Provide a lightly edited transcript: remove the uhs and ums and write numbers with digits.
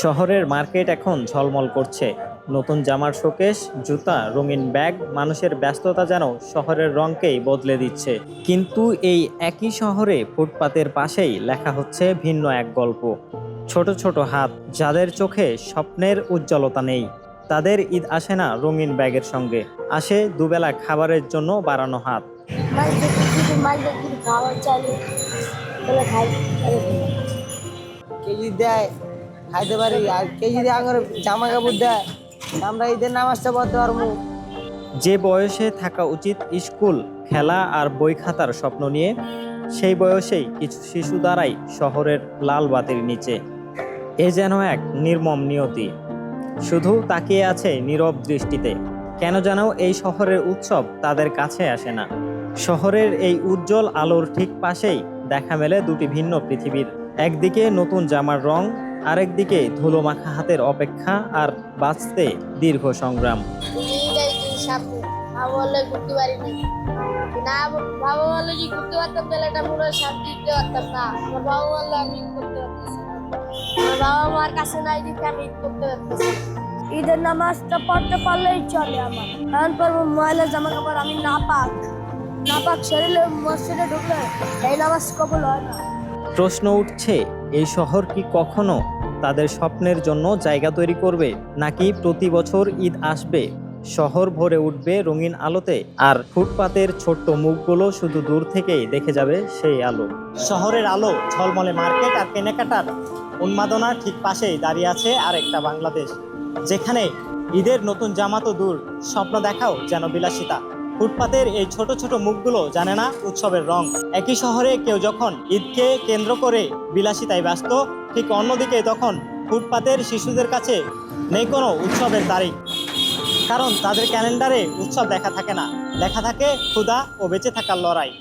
শহরের মার্কেট এখন ঝলমল করছে। নতুন জামার শোকেস, জুতা, রঙিন ব্যাগ, মানুষের ব্যস্ততা যেন শহরের রঙকেই বদলে দিচ্ছে। কিন্তু এই একই শহরে ফুটপাতের পাশেই লেখা হচ্ছে ভিন্ন এক গল্প। ছোট ছোট হাত, যাদের চোখে স্বপ্নের উজ্জ্বলতা নেই। তাদের ঈদ আসে না রঙিন ব্যাগের সঙ্গে, আসে দুবেলা খাবারের জন্য বাড়ানো হাত। খাবার চাইলে তাহলে খাই। কে যদি দেয় খাইতে পারি, আর কে যদি আমার জামা কাপড় দেয় আমরা ঈদের নামাজটা পড়তে পারবো। যে বয়সে থাকা উচিত স্কুল, খেলা আর বই খাতার স্বপ্ন নিয়ে, সেই বয়সেই কিছু শিশু দাঁড়ায় শহরের লাল বাতির নিচে। এ যেন এক নির্মম নিয়তি, শুধু তাকিয়ে আছে নীরব দৃষ্টিতে। কেন যেন এই শহরের উৎসব তাদের কাছে আসে না। শহরের এই উজ্জ্বল আলোর ঠিক পাশেই দেখা মেলে দুটি ভিন্ন পৃথিবীর। একদিকে নতুন জামার রং, আরেকদিকে ধুলো মাখা হাতের অপেক্ষা আর বাঁচতে দীর্ঘ সংগ্রাম। বললে ঘুরতে পারিনি না, বাবা বললে কি ঘুরতে পারতাম তাহলে এটা পুরো শান্তি দিতে পারতাম না। আমার বাবা বললে আমি ঈদ করতে পারতেছি না। আমার বাবা মার কাছে নাই দিকে আমি ঈদ করতে পারতেছি। ঈদের নামাজটা পড়তে পারলেই চলে আমার, কারণ পরবো ময়লা জামা কাপড় আমি না পাক শরীরে মসজিদে ঢুকলে এই নামাজ কবুল হয় না। প্রশ্ন উঠছে, এই শহর কি কখনো তাদের স্বপ্নের জন্য জায়গা তৈরি করবে, নাকি প্রতি বছর ঈদ আসবে, শহর ভরে উঠবে রঙিন আলোতে, আর ফুটপাতের ছোট্ট মুখগুলো শুধু দূর থেকেই দেখে যাবে সেই আলো। শহরের আলো, ঝলমলে মার্কেট আর কেনাকাটার উন্মাদনার ঠিক পাশেই দাঁড়িয়ে আছে আরেকটা বাংলাদেশ, যেখানে ঈদের নতুন জামা তো দূর, স্বপ্ন দেখাও যেন বিলাসিতা। ফুটপাতের এই ছোট ছোট মুখগুলো জানে না উৎসবের রং। একই শহরে কেউ যখন ঈদকে কেন্দ্র করে বিলাসিতায় ব্যস্ত, ঠিক অন্যদিকে তখন ফুটপাতের শিশুদের কাছে নেই কোনো উৎসবের তারিখ। কারণ তাদের ক্যালেন্ডারে উৎসব লেখা থাকে না, লেখা থাকে ক্ষুধা ও বেঁচে থাকার লড়াই।